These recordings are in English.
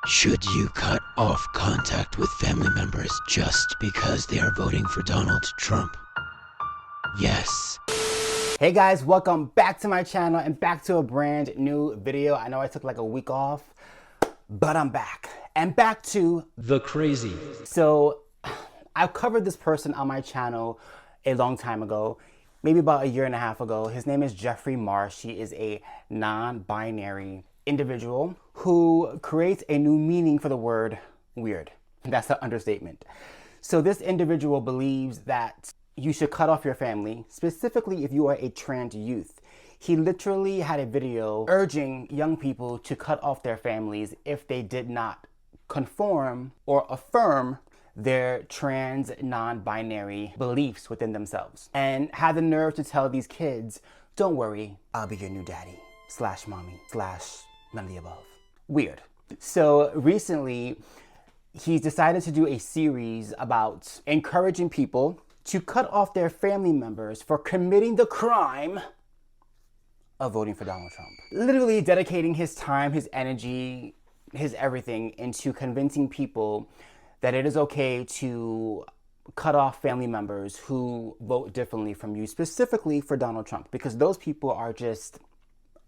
Should you cut off contact with family members just because they are voting for Donald Trump? Yes. Hey guys, welcome back to my channel and back to a brand new video. I know I took like a week off, but I'm back. And back to The crazy. So I've covered this person on my channel a long time ago, maybe about a year and a half ago. His name is Jeffrey Marsh. He is a non-binary individual who creates a new meaning for the word weird. That's an understatement. So this individual believes that you should cut off your family, specifically if you are a trans youth. He literally had a video urging young people to cut off their families if they did not conform or affirm their trans non-binary beliefs within themselves, and had the nerve to tell these kids, don't worry, I'll be your new daddy / mommy / none of the above. Weird. So recently, he's decided to do a series about encouraging people to cut off their family members for committing the crime of voting for Donald Trump. Literally dedicating his time, his energy, his everything into convincing people that it is okay to cut off family members who vote differently from you, specifically for Donald Trump, because those people are just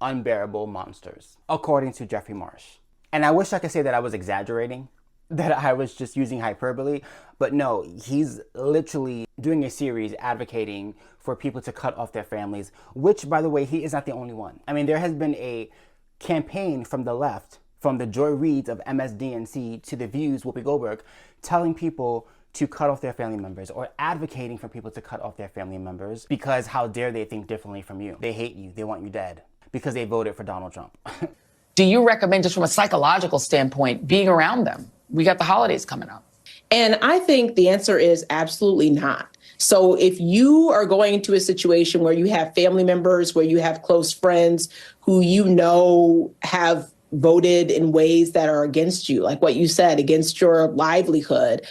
unbearable monsters, according to Jeffrey Marsh. And I wish I could say that I was exaggerating, that I was just using hyperbole, but no, he's literally doing a series advocating for people to cut off their families, which, by the way, he is not the only one. I mean, there has been a campaign from the left, from the Joy Reids of MSDNC to the View's Whoopi Goldberg, telling people to cut off their family members, or advocating for people to cut off their family members, because how dare they think differently from you? They hate you, they want you dead, because they voted for Donald Trump. Do you recommend, just from a psychological standpoint, being around them? We got the holidays coming up. And I think the answer is absolutely not. So if you are going into a situation where you have family members, where you have close friends who you know have voted in ways that are against you, like what you said, against your livelihood,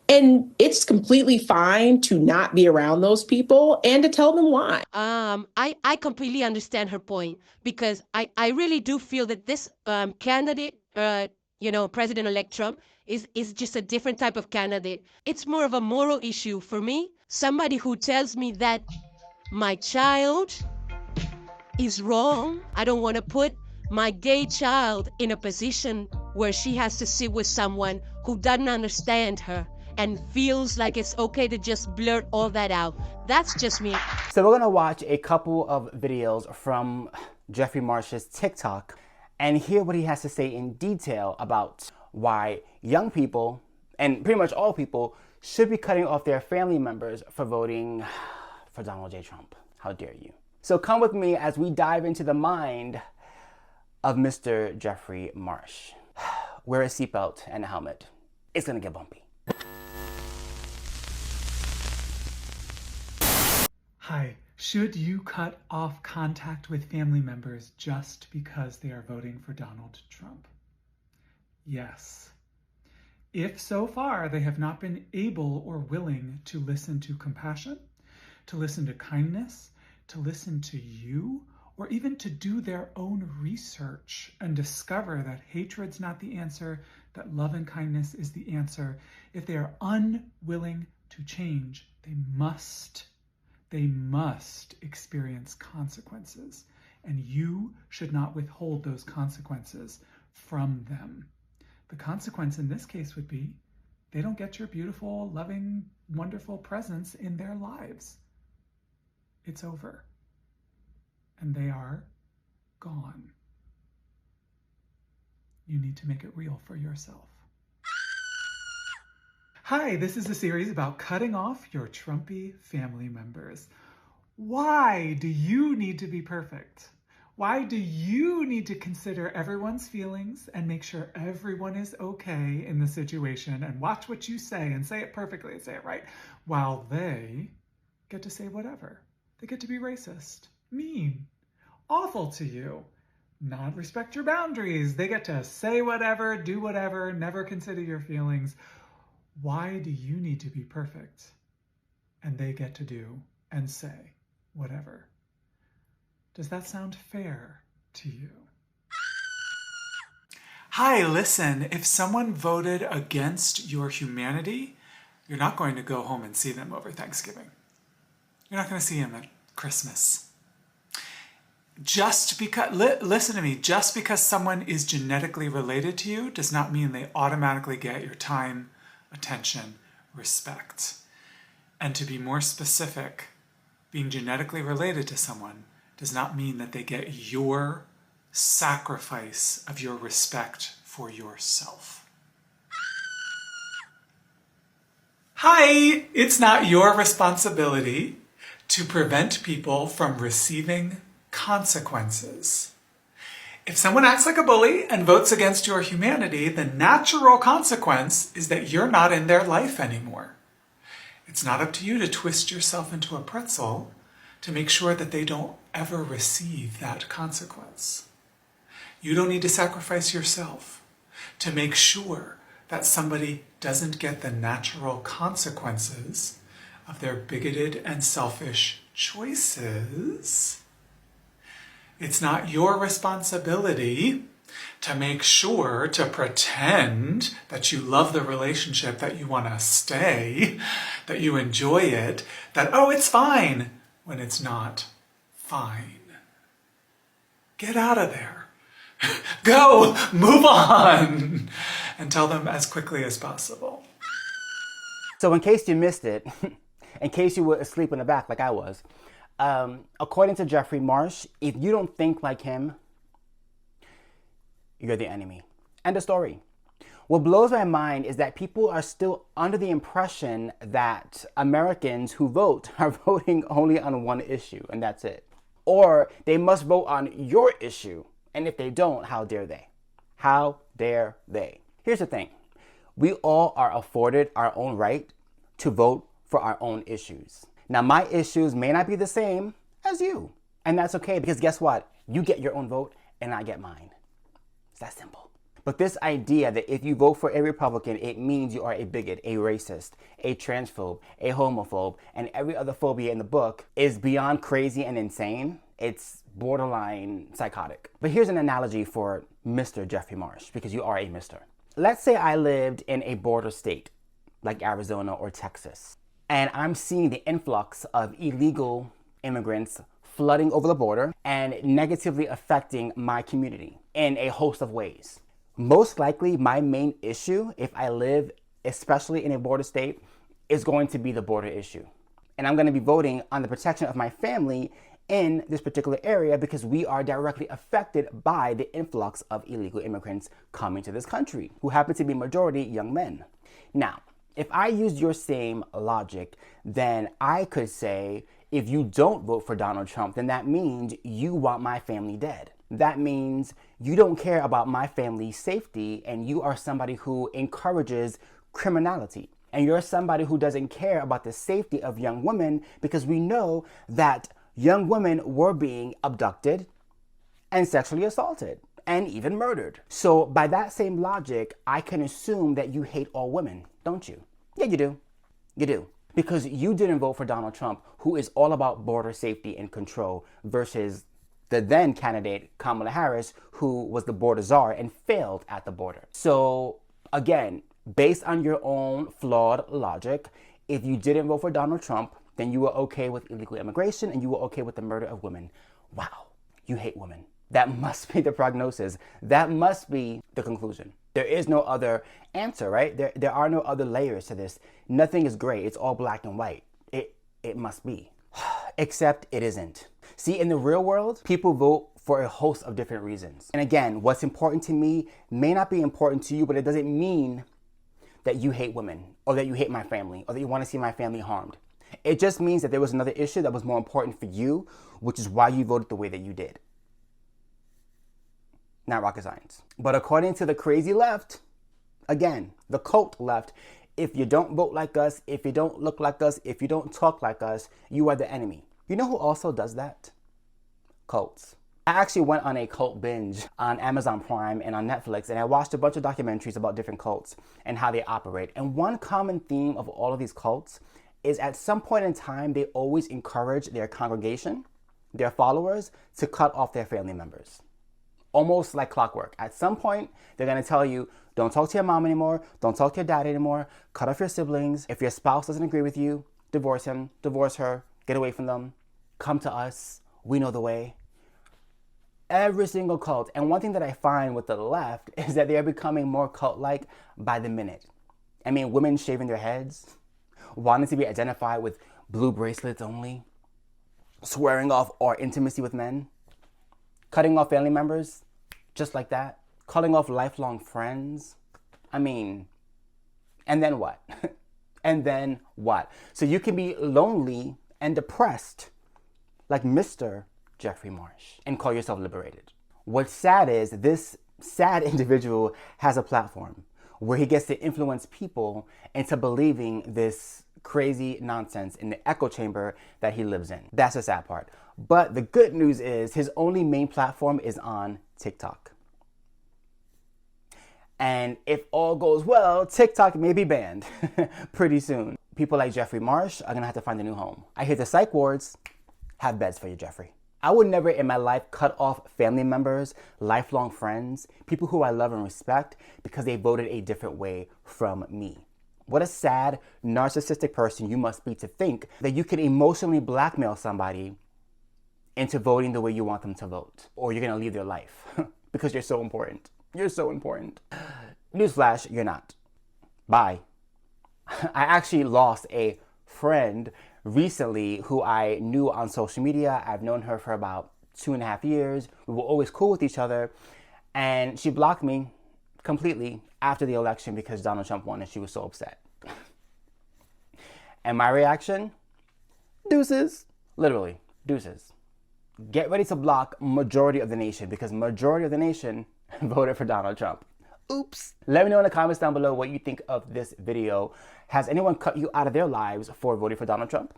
and it's completely fine to not be around those people and to tell them why. I completely understand her point, because I really do feel that this candidate, President-elect Trump, is just a different type of candidate. It's more of a moral issue for me. Somebody who tells me that my child is wrong. I don't want to put my gay child in a position where she has to sit with someone who doesn't understand her and feels like it's okay to just blurt all that out. That's just me. So we're gonna watch a couple of videos from Jeffrey Marsh's TikTok and hear what he has to say in detail about why young people, and pretty much all people, should be cutting off their family members for voting for Donald J. Trump. How dare you? So come with me as we dive into the mind of Mr. Jeffrey Marsh. Wear a seatbelt and a helmet. It's gonna get bumpy. Hi, should you cut off contact with family members just because they are voting for Donald Trump? Yes. If so far they have not been able or willing to listen to compassion, to listen to kindness, to listen to you, or even to do their own research and discover that hatred's not the answer, that love and kindness is the answer, if they are unwilling to change, they must experience consequences, and you should not withhold those consequences from them. The consequence in this case would be they don't get your beautiful, loving, wonderful presence in their lives. It's over. And they are gone. You need to make it real for yourself. Hi, this is a series about cutting off your Trumpy family members. Why do you need to be perfect? Why do you need to consider everyone's feelings and make sure everyone is okay in the situation and watch what you say and say it perfectly and say it right, while they get to say whatever? They get to be racist, mean, awful to you, not respect your boundaries. They get to say whatever, do whatever, never consider your feelings. Why do you need to be perfect and they get to do and say whatever? Does that sound fair to you? Hi, listen, if someone voted against your humanity, you're not going to go home and see them over Thanksgiving. You're not going to see them at Christmas. Just because, listen to me, just because someone is genetically related to you does not mean they automatically get your time, attention, respect. And to be more specific, being genetically related to someone does not mean that they get your sacrifice of your respect for yourself. Hi, it's not your responsibility to prevent people from receiving consequences. If someone acts like a bully and votes against your humanity, the natural consequence is that you're not in their life anymore. It's not up to you to twist yourself into a pretzel to make sure that they don't ever receive that consequence. You don't need to sacrifice yourself to make sure that somebody doesn't get the natural consequences of their bigoted and selfish choices. It's not your responsibility to make sure to pretend that you love the relationship, that you want to stay, that you enjoy it, that, oh, it's fine, when it's not fine. Get out of there. Go, move on, and tell them as quickly as possible. So in case you missed it, in case you were asleep in the back like I was, according to Jeffrey Marsh, if you don't think like him, you're the enemy. End of story. What blows my mind is that people are still under the impression that Americans who vote are voting only on one issue, and that's it. Or they must vote on your issue. And if they don't, how dare they? How dare they? Here's the thing. We all are afforded our own right to vote for our own issues. Now, my issues may not be the same as you. And that's okay, because guess what? You get your own vote and I get mine. It's that simple. But this idea that if you vote for a Republican, it means you are a bigot, a racist, a transphobe, a homophobe, and every other phobia in the book is beyond crazy and insane. It's borderline psychotic. But here's an analogy for Mr. Jeffrey Marsh, because you are a Mr. Let's say I lived in a border state like Arizona or Texas, and I'm seeing the influx of illegal immigrants flooding over the border and negatively affecting my community in a host of ways. Most likely, my main issue, if I live especially in a border state, is going to be the border issue. And I'm going to be voting on the protection of my family in this particular area because we are directly affected by the influx of illegal immigrants coming to this country, who happen to be majority young men. Now, if I use your same logic, then I could say, if you don't vote for Donald Trump, then that means you want my family dead. That means you don't care about my family's safety, and you are somebody who encourages criminality. And you're somebody who doesn't care about the safety of young women, because we know that young women were being abducted and sexually assaulted and even murdered. So by that same logic, I can assume that you hate all women, don't you? Yeah, you do. You do. Because you didn't vote for Donald Trump, who is all about border safety and control, versus the then candidate, Kamala Harris, who was the border czar and failed at the border. So again, based on your own flawed logic, if you didn't vote for Donald Trump, then you were okay with illegal immigration and you were okay with the murder of women. Wow, you hate women. That must be the prognosis. That must be the conclusion. There is no other answer, right? There are no other layers to this. Nothing is gray. It's all black and white. It must be. Except it isn't. See, in the real world, people vote for a host of different reasons. And again, what's important to me may not be important to you, but it doesn't mean that you hate women or that you hate my family or that you want to see my family harmed. It just means that there was another issue that was more important for you, which is why you voted the way that you did. Not rocket science. But according to the crazy left, again, the cult left, if you don't vote like us, if you don't look like us, if you don't talk like us, you are the enemy. You know who also does that? Cults. I actually went on a cult binge on Amazon Prime and on Netflix, and I watched a bunch of documentaries about different cults and how they operate. And one common theme of all of these cults is at some point in time, they always encourage their congregation, their followers, to cut off their family members. almost like clockwork. At some point, they're gonna tell you, don't talk to your mom anymore, don't talk to your dad anymore, cut off your siblings. If your spouse doesn't agree with you, divorce him, divorce her, get away from them, come to us, we know the way. Every single cult. And one thing that I find with the left is that they are becoming more cult-like by the minute. I mean, women shaving their heads, wanting to be identified with blue bracelets only, swearing off all intimacy with men, cutting off family members, just like that, cutting off lifelong friends. I mean, and then what? And then what? So you can be lonely and depressed like Mr. Jeffrey Marsh and call yourself liberated. What's sad is this sad individual has a platform where he gets to influence people into believing this crazy nonsense in the echo chamber that he lives in. That's the sad part. But the good news is his only main platform is on TikTok. And if all goes well, TikTok may be banned pretty soon. People like Jeffrey Marsh are gonna have to find a new home. I hear the psych wards have beds for you, Jeffrey. I would never in my life cut off family members, lifelong friends, people who I love and respect because they voted a different way from me. What a sad, narcissistic person you must be to think that you can emotionally blackmail somebody into voting the way you want them to vote, or you're gonna leave their life because you're so important. You're so important. Newsflash, you're not. Bye. I actually lost a friend recently who I knew on social media. I've known her for about 2.5 years. We were always cool with each other. And she blocked me completely after the election because Donald Trump won and she was so upset. And my reaction? Deuces. Literally, deuces. Get ready to block majority of the nation because majority of the nation voted for Donald Trump. Oops. Let me know in the comments down below what you think of this video. Has anyone cut you out of their lives for voting for Donald Trump?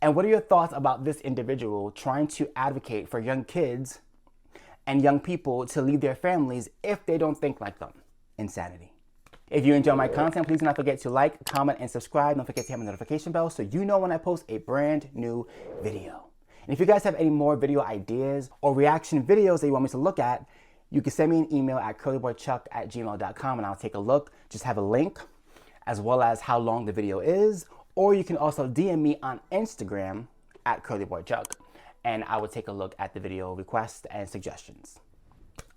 And what are your thoughts about this individual trying to advocate for young kids and young people to leave their families if they don't think like them? Insanity. If you enjoy my content, please do not forget to like, comment, and subscribe. Don't forget to hit the notification bell so you know when I post a brand new video. And if you guys have any more video ideas or reaction videos that you want me to look at, you can send me an email at curlyboychuck@gmail.com and I'll take a look. Just have a link as well as how long the video is. Or you can also DM me on Instagram at curlyboychuck and I will take a look at the video requests and suggestions.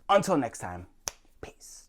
Until next time, peace.